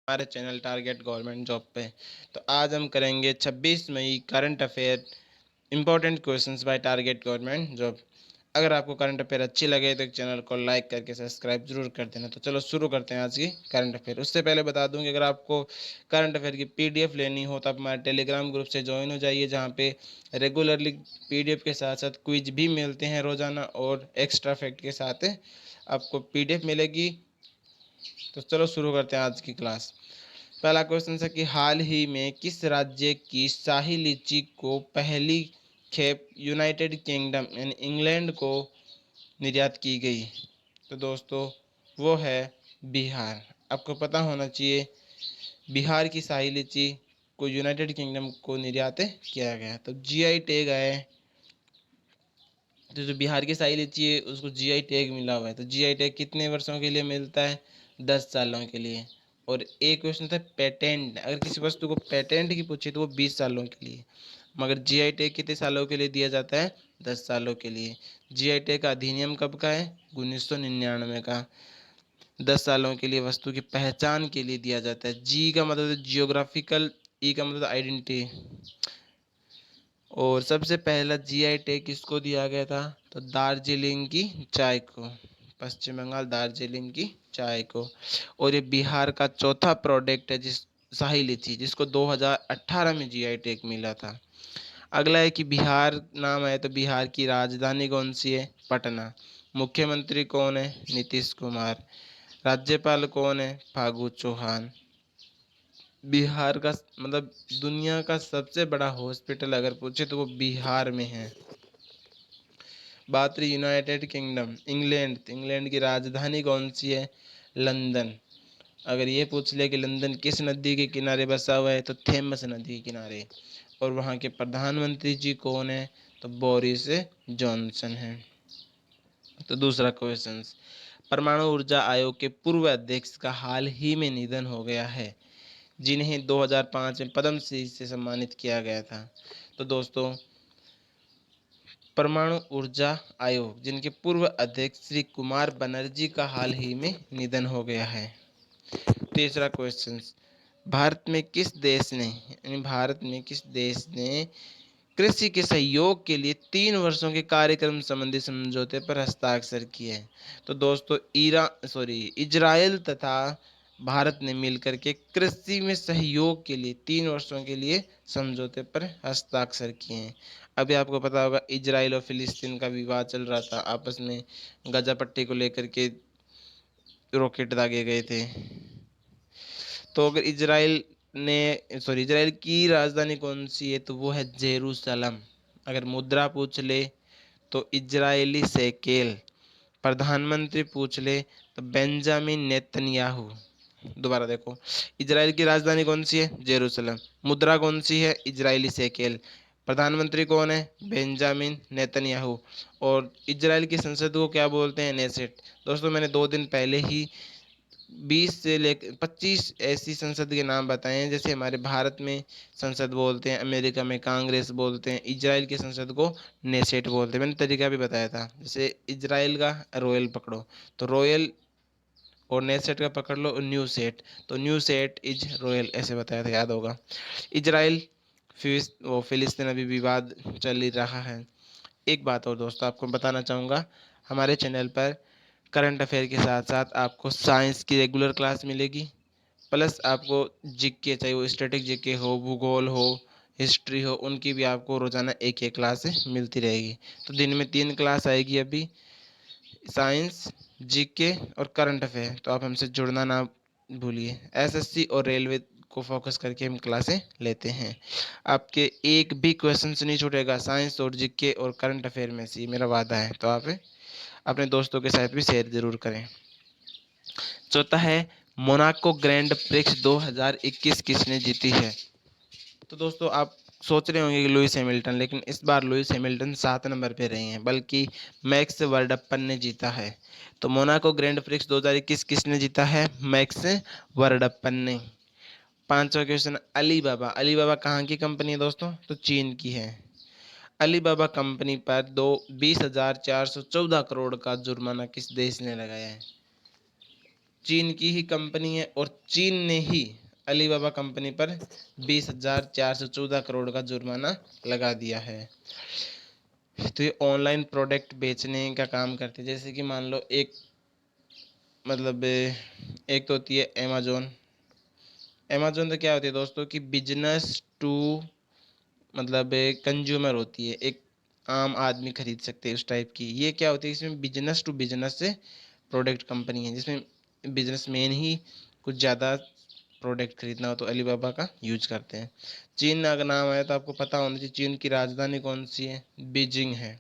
हमारे channel target government job पे। तो आज हम करेंगे 26 मई current affair important questions by target government job. अगर आपको करंट अफेयर अच्छी लगे तो चैनल को लाइक करके सब्सक्राइब जरूर कर देना। तो चलो शुरू करते हैं आज की करंट अफेयर। उससे पहले बता दूं कि अगर आपको करंट अफेयर की पीडीएफ लेनी हो तो आप हमारे टेलीग्राम ग्रुप से ज्वाइन हो जाइए, जहाँ पे रेगुलरली पीडीएफ के साथ साथ क्विज भी मिलते हैं रोज़ाना, और एक्स्ट्रा फैक्ट के साथ आपको पीडीएफ मिलेगी। तो चलो शुरू करते हैं आज की क्लास। पहला क्वेश्चन है कि हाल ही में किस राज्य की शाही लीची को पहली खेप यूनाइटेड किंगडम यानी इंग्लैंड को निर्यात की गई? तो दोस्तों वो है बिहार। आपको पता होना चाहिए बिहार की शाही लीची को यूनाइटेड किंगडम को निर्यात किया गया। तो जीआई टैग है। तो जो बिहार की शाही लीची है उसको जीआई टैग मिला हुआ है। तो जीआई टैग कितने वर्षों के लिए मिलता है? 10 सालों के लिए। और एक क्वेश्चन था पेटेंट, अगर किसी वस्तु को पेटेंट की पूछे तो वो 20 सालों के लिए, मगर जीआई टैग कितने सालों के लिए दिया जाता है? 10 सालों के लिए। जीआई टैग का अधिनियम कब का है? 1999 का। 10 सालों के लिए वस्तु की पहचान के लिए दिया जाता है। जी का मतलब जियोग्राफिकल, ई का मतलब आइडेंटिटी। और सबसे पहला जीआई टैग किसको दिया गया था? तो दार्जिलिंग की चाय को, पश्चिम बंगाल दार्जिलिंग की चाय को। और ये बिहार का चौथा प्रोडक्ट है जिस शाही लीची जिसको 2018 में जीआई टैग मिला था। अगला है कि बिहार नाम है तो बिहार की राजधानी कौन सी है? पटना। मुख्यमंत्री कौन है? नीतीश कुमार। राज्यपाल कौन है? फागू चौहान। बिहार का मतलब दुनिया का सबसे बड़ा हॉस्पिटल अगर पूछे तो वो बिहार में है। बात रही यूनाइटेड किंगडम इंग्लैंड, तो इंग्लैंड की राजधानी कौन सी है? लंदन। अगर ये पूछ ले कि लंदन किस नदी के किनारे बसा हुआ है तो थेम्स नदी के किनारे। और वहाँ के प्रधानमंत्री जी कौन है? तो बोरिस जॉनसन है। तो दूसरा क्वेश्चन, परमाणु ऊर्जा आयोग के पूर्व अध्यक्ष का हाल ही में निधन हो गया है, जिन्हें 2005 में पद्म श्री से सम्मानित किया गया था। तो दोस्तों परमाणु ऊर्जा आयोग जिनके पूर्व अध्यक्ष श्री कुमार बनर्जी का हाल ही में निधन हो गया है। तीसरा क्वेश्चन, भारत में किस देश ने कृषि के सहयोग के लिए 3 वर्षों के कार्यक्रम संबंधी समझौते पर हस्ताक्षर किए हैं? तो दोस्तों इजराइल तथा भारत ने मिलकर के कृषि में सहयोग के लिए 3 वर्षों के लिए समझौते पर हस्ताक्षर किए हैं। अभी आपको पता होगा इजराइल और फिलिस्तीन का विवाद चल रहा था, आपस में गजा पट्टी को लेकर के रॉकेट दागे गए थे। तो अगर इजराइल की राजधानी कौन सी है तो वो है जेरूसलम। अगर मुद्रा पूछ ले तो इजरायली शेकेल। प्रधानमंत्री पूछ ले तो बेंजामिन नेतन्याहू। दोबारा देखो, इजराइल की राजधानी कौन सी है? जेरूसलम। मुद्रा कौन सी है? Israeli shekel. प्रधानमंत्री कौन है? Benjamin Netanyahu. और इजराइल की संसद को क्या बोलते हैं? नेसेट। दोस्तों मैंने 2 दिन पहले ही 20 से लेकर 25 ऐसी संसद के नाम बताए हैं। जैसे हमारे भारत में संसद बोलते हैं, अमेरिका में कांग्रेस बोलते हैं, इजराइल की संसद को नेसेट बोलते हैं। मैंने तरीका भी बताया था। जैसे इजराइल का रॉयल पकड़ो तो रॉयल, और नेसेट का पकड़ लो न्यू सेट तो न्यू सेट इज रॉयल, ऐसे बताया था, याद होगा। इजराइल फिलिस्तीन अभी विवाद चल ही रहा है। एक बात और दोस्तों आपको बताना चाहूँगा, हमारे चैनल पर करंट अफेयर के साथ साथ आपको साइंस की रेगुलर क्लास मिलेगी, प्लस आपको जीके, चाहे वो स्टैटिक जीके हो, भूगोल हो, हिस्ट्री हो, उनकी भी आपको रोज़ाना एक एक क्लास मिलती रहेगी। तो दिन में 3 क्लास आएगी अभी, साइंस, जीके और करंट अफेयर। तो आप हमसे जुड़ना ना भूलिए। एसएससी और रेलवे को फोकस करके हम क्लासें लेते हैं। आपके एक भी क्वेश्चन नहीं छूटेगा साइंस और जीके और करंट अफेयर में से, मेरा वादा है। तो आप अपने दोस्तों के साथ भी शेयर जरूर करें। चौथा है मोनाको ग्रैंड प्रिक्स 2021 किसने जीती है? तो दोस्तों आप सोच रहे होंगे कि लुइस हैमिल्टन, लेकिन इस बार लुइस हैमिल्टन 7 नंबर पे रहे हैं, बल्कि मैक्स वर्स्टैपेन ने जीता है। तो मोनाको ग्रैंड प्रिक्स 2021 किसने जीता है? मैक्स वर्स्टैपेन ने। पांचवा क्वेश्चन, अलीबाबा। अलीबाबा कहाँ की कंपनी है दोस्तों? तो चीन की है। अलीबाबा कंपनी पर 20,414 करोड़ का जुर्माना किस देश ने लगाया है? चीन की ही कंपनी है और चीन ने ही अलीबाबा कंपनी पर 20,414 करोड़ का जुर्माना लगा दिया है। तो ये ऑनलाइन प्रोडक्ट बेचने का काम करते हैं। जैसे कि मान लो एक मतलब एक तो होती है अमेजोन। अमेजोन तो क्या होती है दोस्तों कि बिजनेस टू मतलब कंज्यूमर होती है, एक आम आदमी खरीद सकते हैं उस टाइप की। ये क्या होती है, इसमें बिजनेस टू बिजनेस से प्रोडक्ट कंपनी है, जिसमें बिजनेसमैन ही कुछ ज़्यादा प्रोडक्ट खरीदना हो तो अलीबाबा का यूज करते हैं। चीन अगर नाम आया तो आपको पता होना चाहिए चीन की राजधानी कौन सी है, बीजिंग है।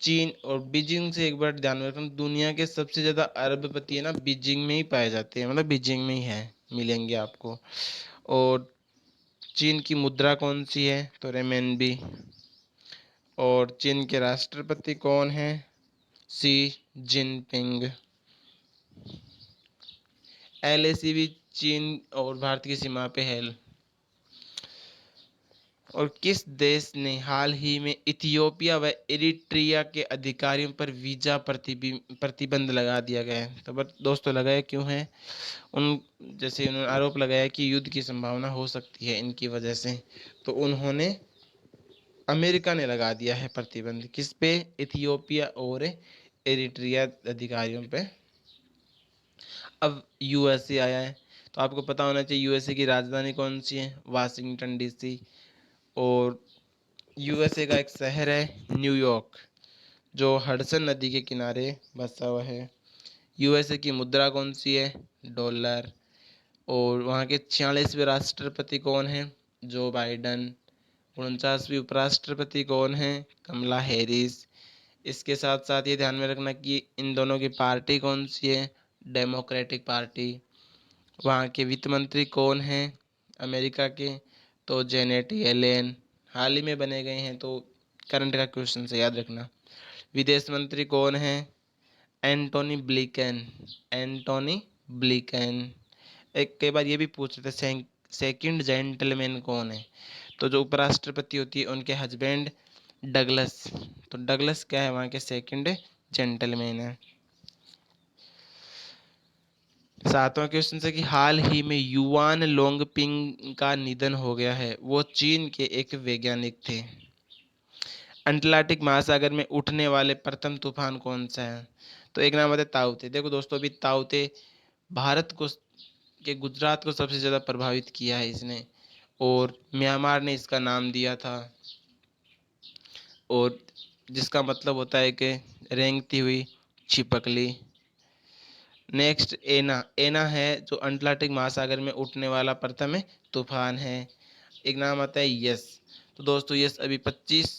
चीन और बीजिंग से एक बार ध्यान में रखना, दुनिया के सबसे ज़्यादा अरबपति है ना बीजिंग में ही पाए जाते हैं, मतलब बीजिंग में ही है, मिलेंगे आपको। और चीन की मुद्रा कौन सी है, तो रेमेनबी। और चीन के राष्ट्रपति कौन है, शी जिनपिंग। एलएसी भी चीन और भारत की सीमा पे है। और किस देश ने हाल ही में इथियोपिया व इरिट्रिया के अधिकारियों पर वीजा प्रतिबंध लगा दिया गया है, तो बट दोस्तों लगाया क्यों है, उन जैसे उन्होंने आरोप लगाया कि युद्ध की संभावना हो सकती है इनकी वजह से, तो उन्होंने अमेरिका ने लगा दिया है प्रतिबंध, किस पे, इथियोपिया और एरिट्रिया अधिकारियों पे। अब यूएसए आया है, तो आपको पता होना चाहिए यूएसए की राजधानी कौन सी है, वाशिंगटन डीसी। और यूएसए का एक शहर है न्यूयॉर्क, जो हडसन नदी के किनारे बसा हुआ है। यूएसए की मुद्रा कौन सी है, डॉलर। और वहाँ के 46वें राष्ट्रपति कौन है, जो बाइडन। 49वीं उपराष्ट्रपति कौन है, कमला हैरिस। इसके साथ साथ ये ध्यान में रखना कि इन दोनों की पार्टी कौन सी है, डेमोक्रेटिक पार्टी। वहाँ के वित्त मंत्री कौन हैं अमेरिका के, तो जेनेट येलेन, हाल ही में बने गए हैं, तो करंट का क्वेश्चन से याद रखना। विदेश मंत्री कौन है, एंटोनी ब्लिकन। एंटोनी ब्लिकन। एक कई बार ये भी पूछ रहे थे सेकंड जेंटलमैन कौन है, तो जो उपराष्ट्रपति होती है उनके हस्बैंड डगलस, तो डगलस क्या है, वहाँ के सेकंड जेंटलमैन है। सातवां क्वेश्चन से कि हाल ही में युआन लोंगपिंग का निधन हो गया है, वो चीन के एक वैज्ञानिक थे। अंटार्कटिक महासागर में उठने वाले प्रथम तूफान कौन सा है, तो एक नाम आता है ताउते। देखो दोस्तों अभी ताउते भारत को के गुजरात को सबसे ज़्यादा प्रभावित किया है इसने, और म्यांमार ने इसका नाम दिया था, और जिसका मतलब होता है कि रेंगती हुई छिपकली। नेक्स्ट एना। एना है जो अंटार्कटिक महासागर में उठने वाला प्रथम तूफान है। एक नाम आता है यस। तो दोस्तों यस अभी 25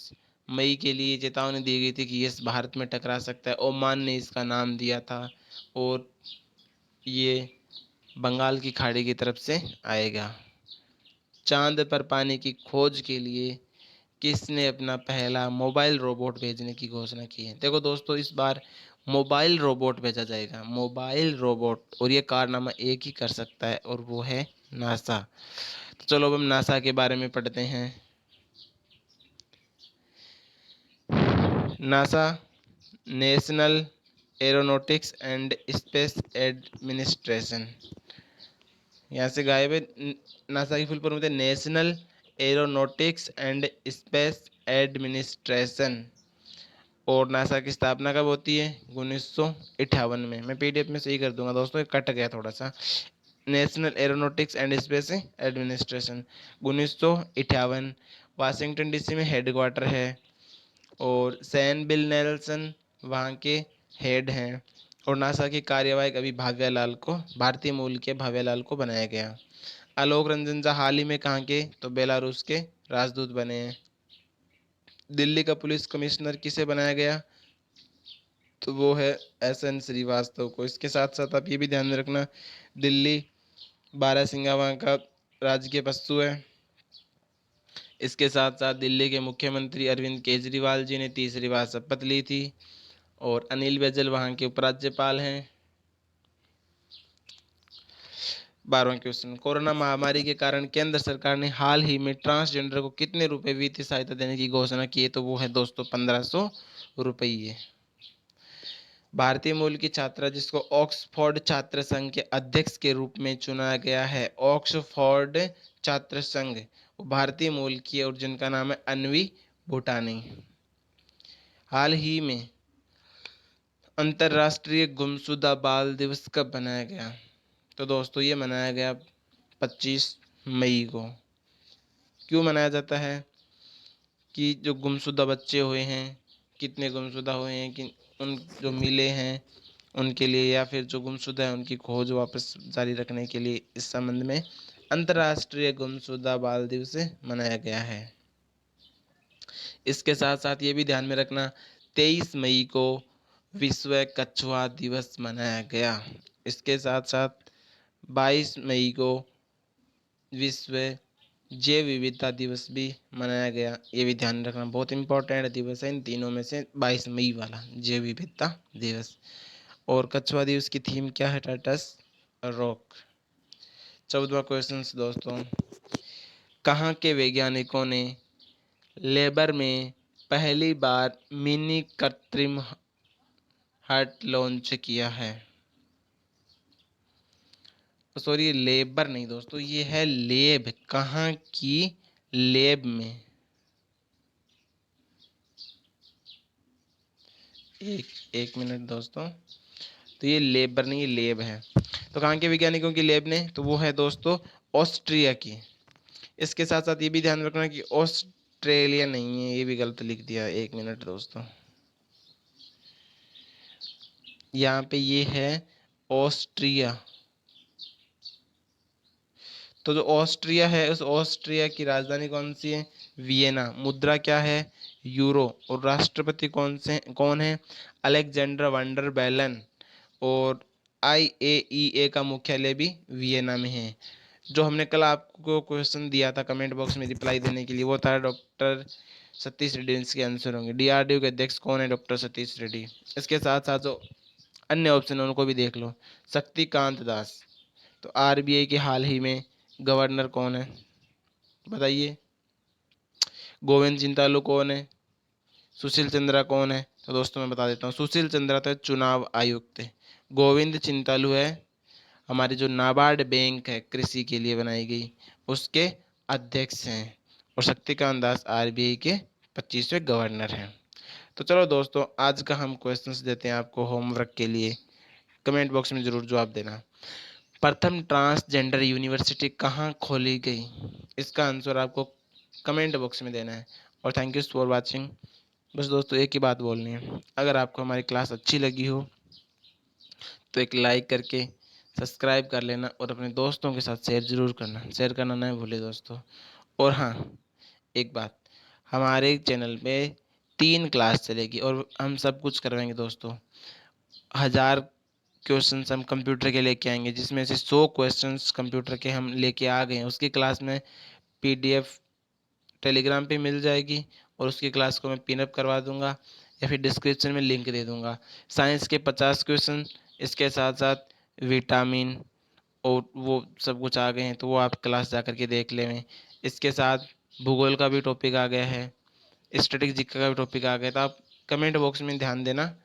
मई के लिए चेतावनी दी गई थी कि यस भारत में टकरा सकता है, ओमान ने इसका नाम दिया था, और ये बंगाल की खाड़ी की तरफ से आएगा। चांद पर पानी की खोज के लिए किसने अपना पहला मोबाइल रोबोट भेजने की घोषणा की है, देखो दोस्तों इस बार मोबाइल रोबोट भेजा जाएगा, मोबाइल रोबोट, और ये कारनामा एक ही कर सकता है और वो है नासा। तो चलो अब हम नासा के बारे में पढ़ते हैं। NASA national aeronautics and space administration, यहाँ से गायब है। नासा की फुल फॉर्म होती है national aeronautics and space administration. और नासा की स्थापना कब होती है, 1958 में। मैं पीडीएफ में सही कर दूंगा दोस्तों, कट गया थोड़ा सा। National aeronautics and space administration 1958, Washington DC में हेडक्वार्टर है। और सैन बिल नेल्सन वहाँ के हेड हैं। और नासा की कार्यवाहक अभी भाव्यालाल को, भारतीय मूल के भाव्यालाल को बनाया गया। आलोक रंजन झा हाल ही में कहाँ के, तो बेलारूस के राजदूत बने हैं। दिल्ली का पुलिस कमिश्नर किसे बनाया गया, तो वो है एस.एन. श्रीवास्तव को। इसके साथ साथ आप ये भी ध्यान में रखना दिल्ली बारहसिंगा वहाँ का राजकीय पशु है। इसके साथ साथ दिल्ली के मुख्यमंत्री अरविंद केजरीवाल जी ने तीसरी बार शपथ ली थी, और अनिल बैजल वहाँ के उपराज्यपाल हैं। 12वां क्वेश्चन, कोरोना महामारी के कारण केंद्र सरकार ने हाल ही में ट्रांसजेंडर को कितने रुपए वित्तीय सहायता देने की घोषणा की है, तो वो है दोस्तों 1500 रुपये। भारतीय मूल की छात्रा जिसको ऑक्सफोर्ड छात्र संघ के अध्यक्ष के रूप में चुना गया है, ऑक्सफोर्ड छात्र संघ, वो भारतीय मूल की है और जिनका नाम है अन्वी भूटानी। हाल ही में अंतर्राष्ट्रीय गुमशुदा बाल दिवस कब मनाया गया? तो दोस्तों ये मनाया गया 25 मई को। क्यों मनाया जाता है? कि जो गुमशुदा बच्चे हुए हैं, कितने गुमशुदा हुए हैं, कि उन जो मिले हैं उनके लिए, या फिर जो गुमशुदा है उनकी खोज वापस जारी रखने के लिए, इस संबंध में अंतर्राष्ट्रीय गुमशुदा बाल दिवस मनाया गया है। इसके साथ साथ ये भी ध्यान में रखना, 23 मई को विश्व कछुआ दिवस मनाया गया। इसके साथ साथ 22 मई को विश्व जैव विविधता दिवस भी मनाया गया। ये भी ध्यान रखना, बहुत इंपॉर्टेंट दिवस है। इन तीनों में से 22 मई वाला जैव विविधता दिवस। और कछुआ दिवस की थीम क्या है? Titus rock. 14वां क्वेश्चन दोस्तों, कहाँ के वैज्ञानिकों ने लेबर में पहली बार मिनी कृत्रिम हार्ट लॉन्च किया है? सॉरी, लेबर नहीं दोस्तों, ये है लेब। कहाँ की लेब में? एक मिनट दोस्तों, तो ये लेबर नहीं, ये लेब है। तो कहाँ के वैज्ञानिकों की लेब ने? तो वो है दोस्तों ऑस्ट्रिया की। इसके साथ साथ ये भी ध्यान रखना कि ऑस्ट्रेलिया नहीं है, ये भी गलत लिख दिया। एक मिनट दोस्तों, यहाँ पे ये है ऑस्ट्रिया। तो जो ऑस्ट्रिया है, उस ऑस्ट्रिया की राजधानी कौन सी है? वियना। मुद्रा क्या है? यूरो। और राष्ट्रपति कौन है? अलेक्जेंडर वंडर बेलन। और IAEA का मुख्यालय भी वियना में है। जो हमने कल आपको क्वेश्चन दिया था कमेंट बॉक्स में रिप्लाई देने के लिए, वो था डॉक्टर सतीश रेड्डी। इसके आंसर होंगे। DRDO के अध्यक्ष कौन है? डॉक्टर सतीश रेड्डी। इसके साथ साथ जो अन्य ऑप्शन है उनको भी देख लो। शक्तिकांत दास। तो RBI के हाल ही में गवर्नर कौन है? बताइए। गोविंद चिंतालू कौन है? सुशील चंद्रा कौन है? तो दोस्तों मैं बता देता हूँ, सुशील चंद्रा तो चुनाव आयुक्त है। गोविंद चिंतालू है हमारी जो नाबार्ड बैंक है कृषि के लिए बनाई गई, उसके अध्यक्ष हैं। और शक्तिकांत दास RBI के 25वें गवर्नर हैं। तो चलो दोस्तों, आज का हम क्वेश्चंस देते हैं आपको होमवर्क के लिए। कमेंट बॉक्स में ज़रूर जवाब देना। प्रथम ट्रांसजेंडर यूनिवर्सिटी कहाँ खोली गई? इसका आंसर आपको कमेंट बॉक्स में देना है। और थैंक यू फॉर वाचिंग। बस दोस्तों एक ही बात बोलनी है, अगर आपको हमारी क्लास अच्छी लगी हो तो एक लाइक करके सब्सक्राइब कर लेना और अपने दोस्तों के साथ शेयर करना। शेयर करना ना भूले दोस्तों। और हाँ, एक बात, हमारे चैनल पे 3 क्लास चलेगी और हम सब कुछ करवाएंगे दोस्तों। 1000 क्वेश्चंस हम कंप्यूटर के लेके आएंगे, जिसमें से 100 क्वेश्चंस कंप्यूटर के हम लेके आ गए हैं। उसकी क्लास में PDF टेलीग्राम पे मिल जाएगी और उसकी क्लास को मैं पिनअप करवा दूंगा या फिर डिस्क्रिप्शन में लिंक दे दूंगा। साइंस के 50 क्वेश्चन, इसके साथ साथ विटामिन और वो सब कुछ आ गए हैं, तो वो आप क्लास जा कर के देख लें। इसके साथ भूगोल का भी टॉपिक आ गया है, स्टैटिक का भी टॉपिक आ गया। तो आप कमेंट बॉक्स में ध्यान देना,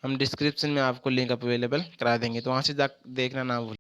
हम डिस्क्रिप्शन में आपको लिंक अवेलेबल करा देंगे, तो वहाँ से जा देखना ना भूलें।